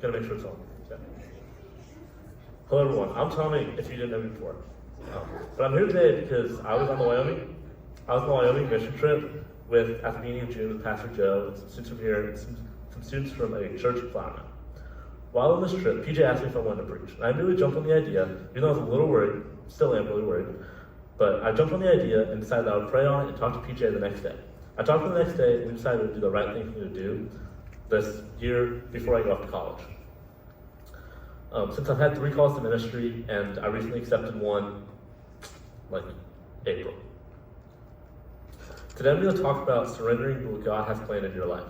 Gotta make sure it's on. Yeah. Hello everyone, I'm Tommy, if you didn't know me before. But I'm here today because I was on the Wyoming mission trip at the beginning of June with Pastor Joe, and some students from here, and some students from a church in Flower Mound. While on this trip, PJ asked me if I wanted to preach. And I immediately jumped on the idea, even though I was a little worried, still am really worried, but I jumped on the idea and decided I would pray on it and talk to PJ the next day. I talked to him the next day, and we decided to do the right thing for me to do this year before I go off to college. Since I've had 3 calls to ministry, and I recently accepted one, like April. Today I'm going to talk about surrendering what God has planned in your life.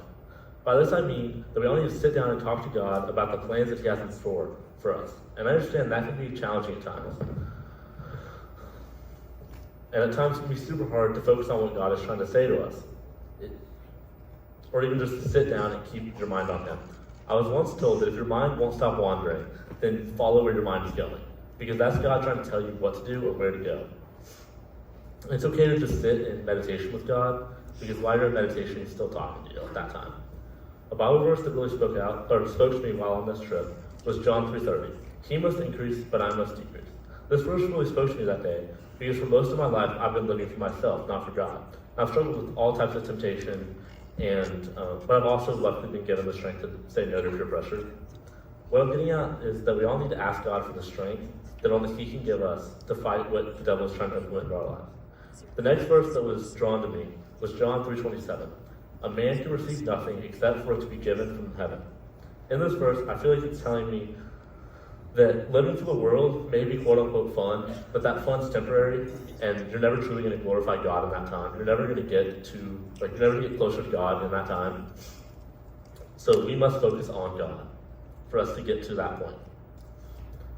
By this I mean that we all need to sit down and talk to God about the plans that He has in store for us. And I understand that can be challenging at times. And at times it can be super hard to focus on what God is trying to say to us. Or even just to sit down and keep your mind on Him. I was once told that if your mind won't stop wandering, then follow where your mind is going. Because that's God trying to tell you what to do or where to go. It's okay to just sit in meditation with God, because while you're in meditation, He's still talking to you at that time. A Bible verse that really spoke to me while on this trip was John 3:30. He must increase, but I must decrease. This verse really spoke to me that day, because for most of my life, I've been living for myself, not for God. I've struggled with all types of temptation, but I've also luckily been given the strength to say no to peer pressure. What I'm getting at is that we all need to ask God for the strength that only He can give us to fight what the devil is trying to implement in our lives. The next verse that was drawn to me was John 3:27. A man can receive nothing except for it to be given from heaven. In this verse, I feel like it's telling me that living for the world may be quote-unquote fun, but that fun's temporary, and you're never truly going to glorify God in that time. You're never going to get closer to God in that time. So we must focus on God for us to get to that point.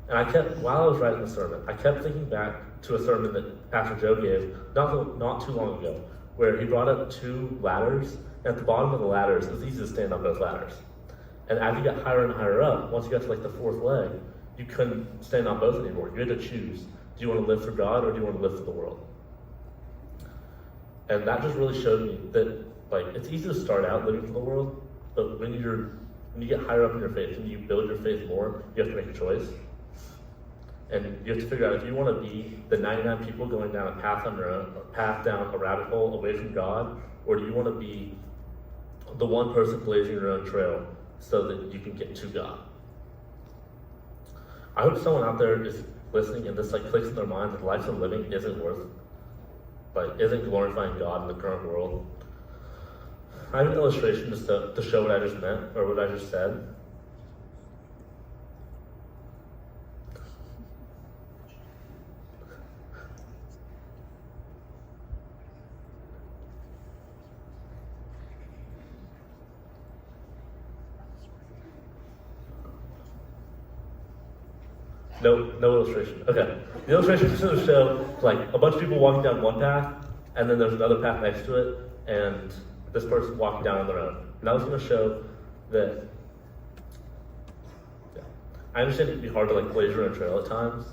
And while I was writing the sermon, I kept thinking back to a sermon that Pastor Joe gave not too long ago, where he brought up 2 ladders, and at the bottom of the ladders, it was easy to stand on both ladders. And as you got higher and higher up, once you got to like the 4th leg, you couldn't stand on both anymore. You had to choose. Do you want to live for God or do you want to live for the world? And that just really showed me that it's easy to start out living for the world, but when you get higher up in your faith and you build your faith more, you have to make a choice. And you have to figure out if you want to be the 99 people going down a path on their own, or path down a rabbit hole away from God, or do you want to be the one person blazing your own trail so that you can get to God? I hope someone out there is listening and this clicks in their mind that the life I'm living isn't glorifying God in the current world. I have an illustration just to show what I just meant, or what I just said. No illustration. Okay. The illustration is going to show a bunch of people walking down one path, and then there's another path next to it, and this person walking down on their own. And I was going to show that, I understand it can be hard to blaze your own trail at times,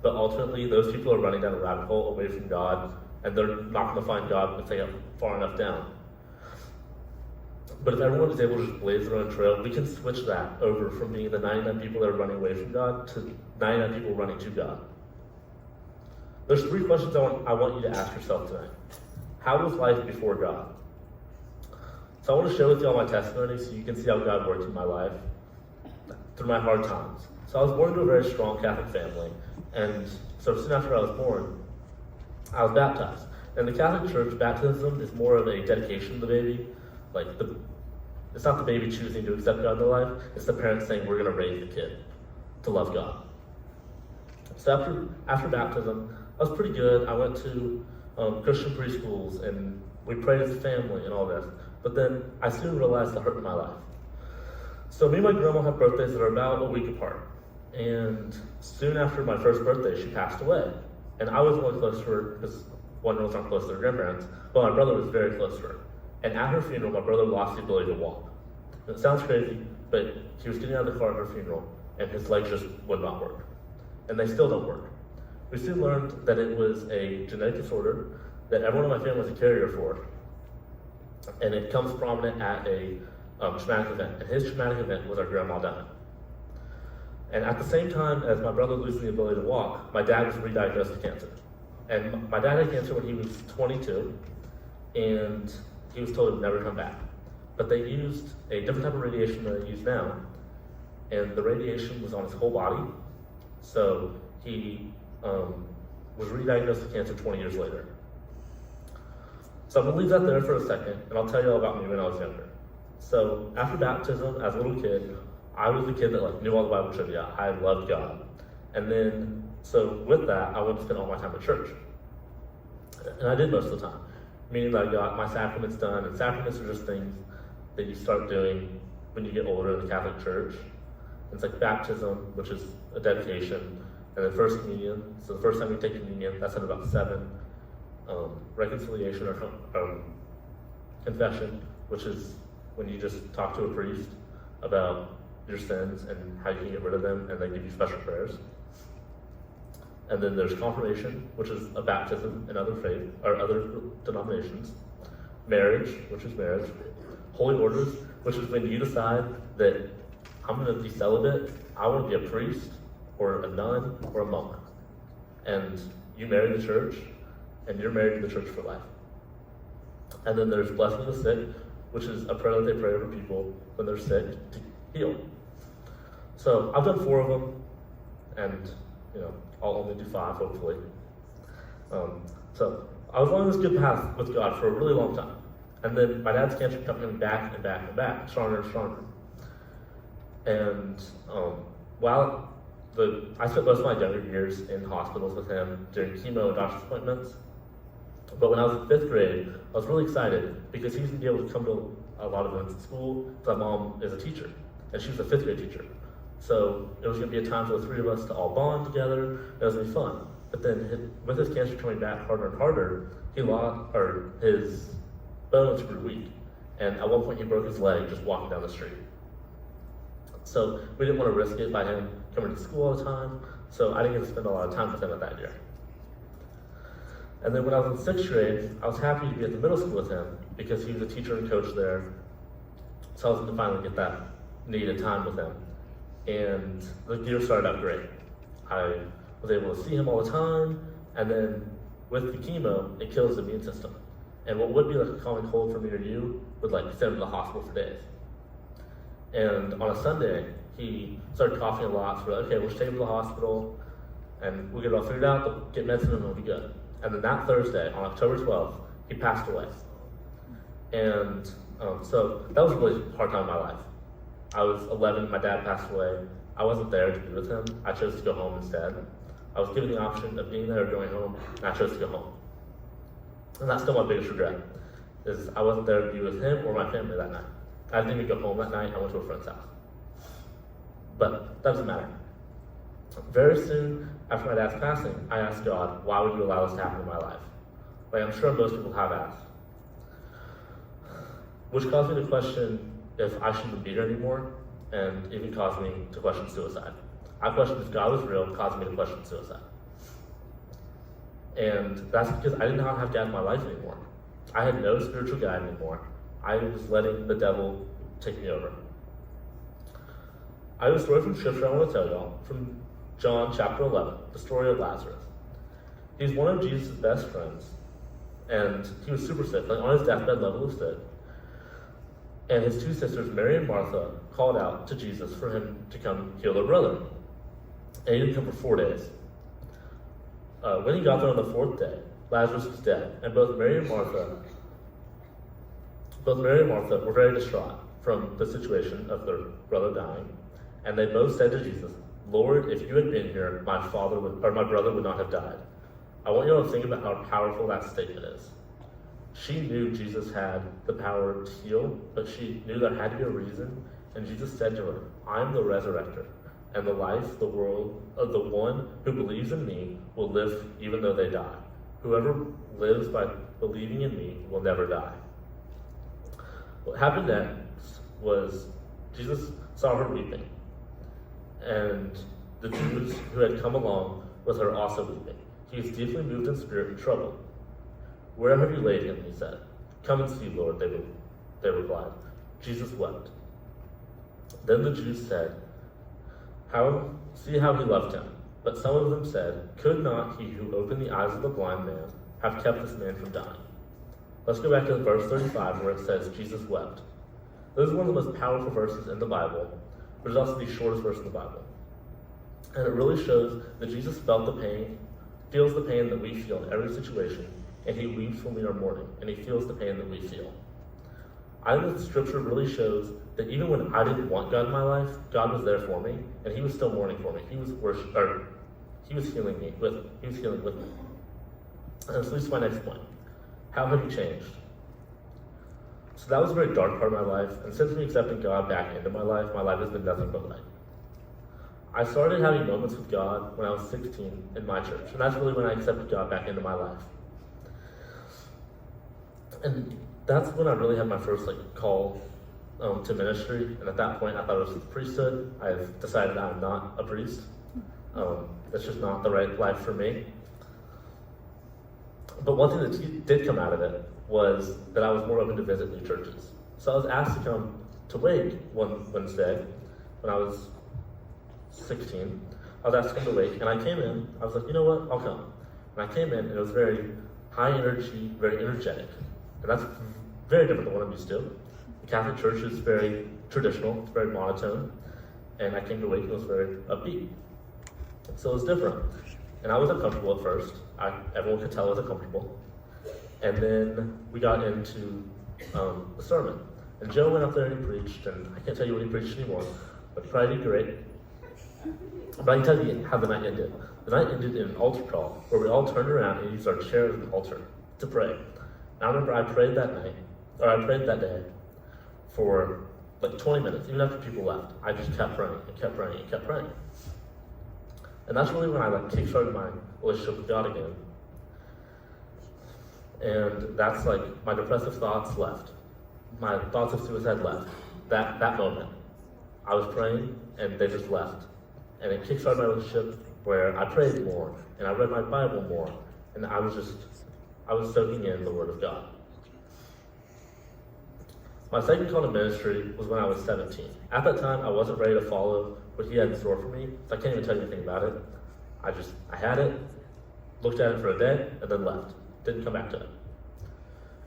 but ultimately those people are running down a rabbit hole away from God, and they're not going to find God if they get far enough down. But if everyone is able to just blaze their own trail, we can switch that over from being the 99 people that are running away from God to 99 people running to God. There's 3 questions I want you to ask yourself tonight. How was life before God? So I want to share with you all my testimony so you can see how God worked in my life through my hard times. So I was born into a very strong Catholic family, and so soon after I was born, I was baptized. In the Catholic Church, baptism is more of a dedication to the baby. It's not the baby choosing to accept God in their life, it's the parents saying, we're going to raise the kid to love God. So after baptism, I was pretty good. I went to Christian preschools, and we prayed as a family and all this. But then I soon realized the hurt in my life. So me and my grandma have birthdays that are about a week apart. And soon after my first birthday, she passed away. And I was really close to her, because one girls aren't close to their grandparents, but my brother was very close to her. And at her funeral, my brother lost the ability to walk. And it sounds crazy, but he was getting out of the car at her funeral, and his legs just would not work. And they still don't work. We soon learned that it was a genetic disorder that everyone in my family was a carrier for. And it comes prominent at a traumatic event. And his traumatic event was our grandma dying. And at the same time as my brother losing the ability to walk, my dad was re-diagnosed with cancer. And my dad had cancer when he was 22, and he was told it would never come back. But they used a different type of radiation than they use now, and the radiation was on his whole body. So he was re-diagnosed with cancer 20 years later. So I'm gonna leave that there for a second, and I'll tell you all about me when I was younger. So after baptism, as a little kid, I was the kid that knew all the Bible trivia. I loved God. And then, so with that, I went to spend all my time at church. And I did most of the time, meaning that I got my sacraments done, and sacraments are just things that you start doing when you get older in the Catholic Church. It's like baptism, which is a dedication, and then First Communion. So the first time you take communion, that's at about 7. Reconciliation or confession, which is when you just talk to a priest about your sins and how you can get rid of them, and they give you special prayers. And then there's confirmation, which is a baptism in other faith or other denominations. Marriage, which is marriage. Holy orders, which is when you decide that I'm going to be celibate, I want to be a priest or a nun or a monk. And you marry the church, and you're married to the church for life. And then there's blessing of the sick, which is a prayer that they pray over people when they're sick to heal. So I've done 4 of them, and I'll only do 5, hopefully. So I was on this good path with God for a really long time. And then my dad's cancer kept coming back and back and back, stronger and stronger. And while I spent most of my younger years in hospitals with him during chemo and doctor's appointments. But when I was in 5th grade, I was really excited because he was going to be able to come to a lot of events at school. So my mom is a teacher, and she was a 5th grade teacher. So it was going to be a time for the 3 of us to all bond together. It was going to be fun. But then with his cancer coming back harder and harder, his bones grew weak. And at one point he broke his leg just walking down the street. So we didn't want to risk it by him coming to school all the time. So I didn't get to spend a lot of time with him at that year. And then when I was in 6th grade, I was happy to be at the middle school with him because he was a teacher and coach there. So I was going to finally get that needed time with him. And the year started out great. I was able to see him all the time, and then with the chemo, it kills the immune system. And what would be like a common cold for me or you would send him to the hospital for days. And on a Sunday, he started coughing a lot, so we're like, okay, we'll just take him to the hospital, and we'll get it all figured out, we'll get medicine, and we'll be good. And then that Thursday, on October 12th, he passed away. And so that was a really hard time in my life. I was 11, my dad passed away. I wasn't there to be with him. I chose to go home instead. I was given the option of being there or going home, and I chose to go home. And that's still my biggest regret, is I wasn't there to be with him or my family that night. I didn't even go home that night, I went to a friend's house. But that doesn't matter. Very soon after my dad's passing, I asked God, why would you allow this to happen in my life? I'm sure most people have asked. Which caused me to question if I shouldn't be here anymore, and even caused me to question suicide. I questioned if God was real, causing me to question suicide. And that's because I did not have God in my life anymore. I had no spiritual guide anymore. I was letting the devil take me over. I have a story from Scripture I want to tell y'all, from John chapter 11, the story of Lazarus. He's one of Jesus' best friends, and he was super sick, on his deathbed, level of sick. And his 2 sisters, Mary and Martha, called out to Jesus for him to come heal their brother. And he didn't come for 4 days. When he got there on the 4th day, Lazarus was dead, and both Mary and Martha were very distraught from the situation of their brother dying. And they both said to Jesus, Lord, if you had been here, my brother would not have died. I want you all to think about how powerful that statement is. She knew Jesus had the power to heal, but she knew there had to be a reason. And Jesus said to her, I am the resurrector, and the life, the one who believes in me will live even though they die. Whoever lives by believing in me will never die. What happened next was Jesus saw her weeping, and the Jews who had come along with her also weeping. He was deeply moved in spirit and troubled. Where have you laid him? He said. Come and see, Lord, they replied. Jesus wept. Then the Jews said, See how he loved him. But some of them said, could not he who opened the eyes of the blind man have kept this man from dying? Let's go back to verse 35 where it says, Jesus wept. This is one of the most powerful verses in the Bible, but it's also the shortest verse in the Bible. And it really shows that Jesus felt the pain, feels the pain that we feel in every situation, and he weeps when we are mourning, and he feels the pain that we feel. I think the scripture really shows that even when I didn't want God in my life, God was there for me, and he was still mourning for me. He was healing me with me. And this leads to my next point. How have you changed? So that was a very dark part of my life, and since me accepting God back into my life has been nothing but light. I started having moments with God when I was 16 in my church, and that's really when I accepted God back into my life. And that's when I really had my first call to ministry, and at that point I thought it was the priesthood. I've decided I'm not a priest. That's just not the right life for me. But one thing that did come out of it was that I was more open to visit new churches. So I was asked to come to Wake one Wednesday when I was 16. I was asked to come to Wake, and I came in. I was like, you know what, I'll come. And I came in, and it was very high energy, very energetic. And that's very different than what I'm used to. The Catholic Church is very traditional, it's very monotone. And I came to Wake and it was very upbeat. So it was different. And I was uncomfortable at first. Everyone could tell I was uncomfortable. And then we got into the sermon. And Joe went up there and he preached, and I can't tell you what he preached anymore, but he probably did great. But I can tell you how the night ended. The night ended in an altar call, where we all turned around and used our chair as an altar to pray. And I remember I prayed that day for 20 minutes, even after people left. I just kept praying and kept praying and kept praying. And that's really when I kickstarted my relationship with God again. And that's my depressive thoughts left. My thoughts of suicide left. That moment. I was praying and they just left. And it kickstarted my relationship where I prayed more and I read my Bible more. And I was soaking in the Word of God. My second call to ministry was when I was 17. At that time, I wasn't ready to follow what he had in store for me, so I can't even tell you anything about it. I had it, looked at it for a day, and then left. Didn't come back to it.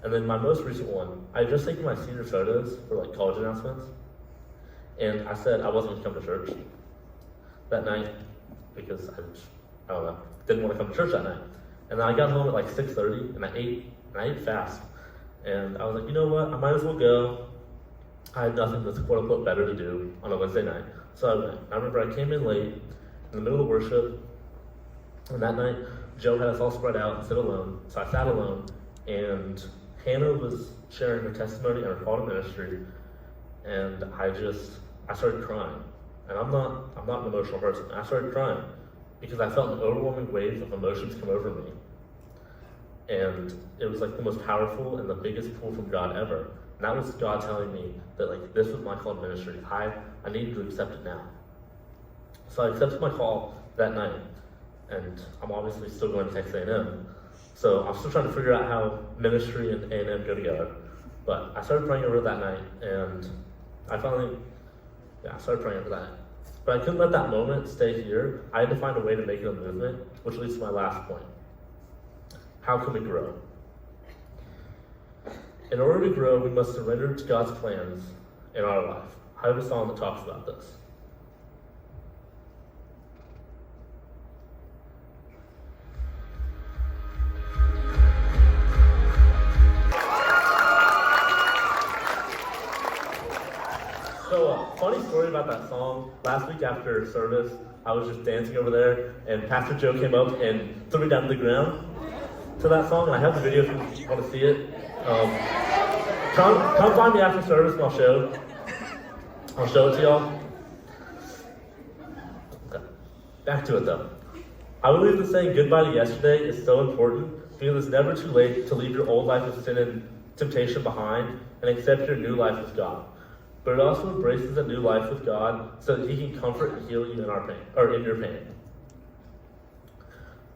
And then my most recent one, I had just taken my senior photos for college announcements, and I said I wasn't going to come to church that night because I don't know, didn't want to come to church that night. And then I got home at 6:30, and I ate fast. And I was like, you know what, I might as well go. I had nothing that's quote unquote better to do on a Wednesday night. So I went. I remember I came in late, in the middle of worship, and that night, Joe had us all spread out and sit alone. So I sat alone, and Hannah was sharing her testimony and her call to ministry, and I started crying. And I'm not an emotional person. I started crying because I felt an overwhelming wave of emotions come over me. And it was the most powerful and the biggest pull from God ever. And that was God telling me that this was my call to ministry. I needed to accept it now. So I accepted my call that night. And I'm obviously still going to Texas A&M. So I'm still trying to figure out how ministry and A&M go together. But I started praying over that night, and I started praying over that. But I couldn't let that moment stay here. I had to find a way to make it a movement, which leads to my last point. How can we grow? In order to grow, we must surrender to God's plans in our life. I have a song that talks about this. So, funny story about that song. Last week after service, I was just dancing over there, and Pastor Joe came up and threw me down to the ground to that song, and I have the video if you want to see it. Come find me after service and I'll show it to y'all. Okay. Back to it though. I believe that saying goodbye to yesterday is so important because it's never too late to leave your old life of sin and temptation behind and accept your new life with God. But it also embraces a new life with God so that He can comfort and heal you in our pain, or in your pain.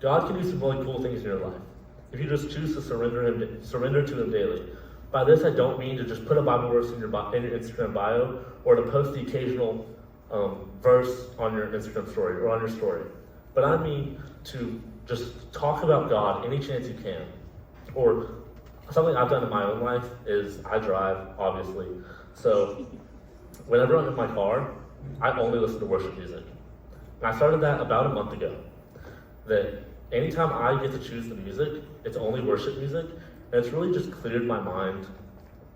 God can do some really cool things in your life if you just choose to surrender to Him daily. By this, I don't mean to just put a Bible verse in your Instagram bio or to post the occasional verse on your Instagram story or on your story, but I mean to just talk about God any chance you can. Or something I've done in my own life is I drive, obviously. So whenever I'm in my car, I only listen to worship music. And I started that about a month ago. That anytime I get to choose the music, it's only worship music, and it's really just cleared my mind.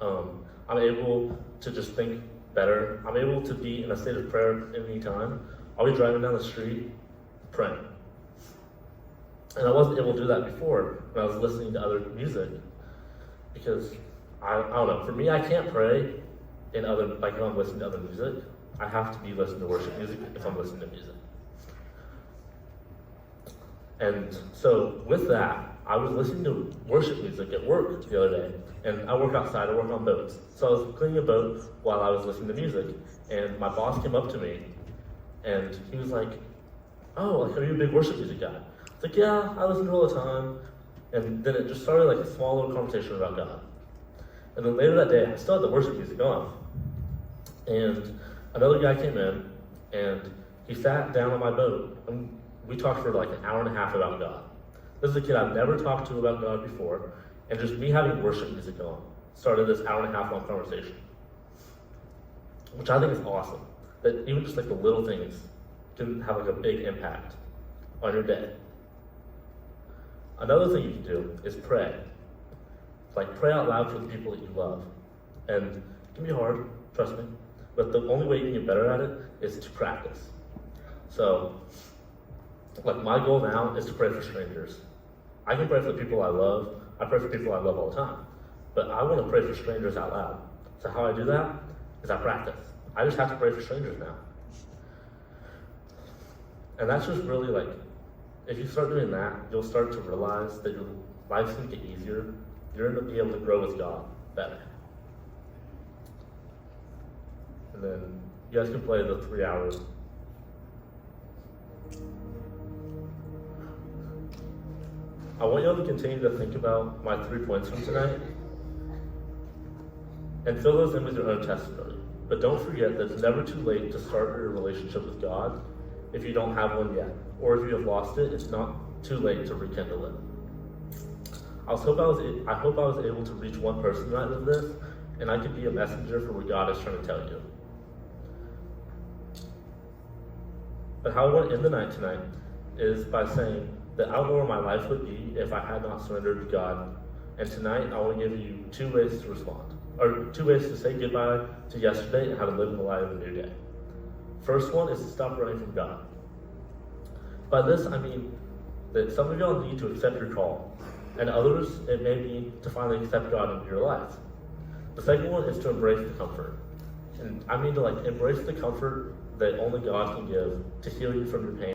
I'm able to just think better. I'm able to be in a state of prayer any time. I'll be driving down the street praying. And I wasn't able to do that before when I was listening to other music, because I don't know, for me, I can't pray in other, like if I'm listening to other music. I have to be listening to worship music if I'm listening to music. And so with that, I was listening to worship music at work the other day, and I work outside, I work on boats. So I was cleaning a boat while I was listening to music, and my boss came up to me, and he was like, "Oh, like, are you a big worship music guy?" It's like, "Yeah, I listen to it all the time." And then it just started like a small little conversation about God. And then later that day, I still had the worship music on. And another guy came in, and he sat down on my boat, and we talked for like an hour and a half about God. This is a kid I've never talked to about God before, and just me having worship music on started this hour and a half long conversation, which I think is awesome. That even just like the little things can have like a big impact on your day. Another thing you can do is pray. Like pray out loud for the people that you love. And it can be hard, trust me, but the only way you can get better at it is to practice. So, like my goal now is to pray for strangers. I can pray for the people I love. I pray for people I love all the time. But I want to pray for strangers out loud. So how I do that is I practice. I just have to pray for strangers now. And that's just really like, if you start doing that, you'll start to realize that your life's going to get easier. You're going to be able to grow with God better. And then you guys can play the 3 hours. I want y'all to continue to think about my 3 points from tonight and fill those in with your own testimony. But don't forget that it's never too late to start your relationship with God if you don't have one yet. Or if you have lost it, it's not too late to rekindle it. I hope I was able to reach one person tonight with this, and I could be a messenger for what God is trying to tell you. But how I want to end the night tonight is by saying that I don't know where my life would be if I had not surrendered to God. And tonight I want to give you 2 ways to respond, or 2 ways to say goodbye to yesterday and how to live in the light of a new day. First one is to stop running from God. By this I mean that some of y'all need to accept your call, and others it may be to finally accept God into your life. The second one is to embrace the comfort. And I mean to like embrace the comfort that only God can give to heal you from your pain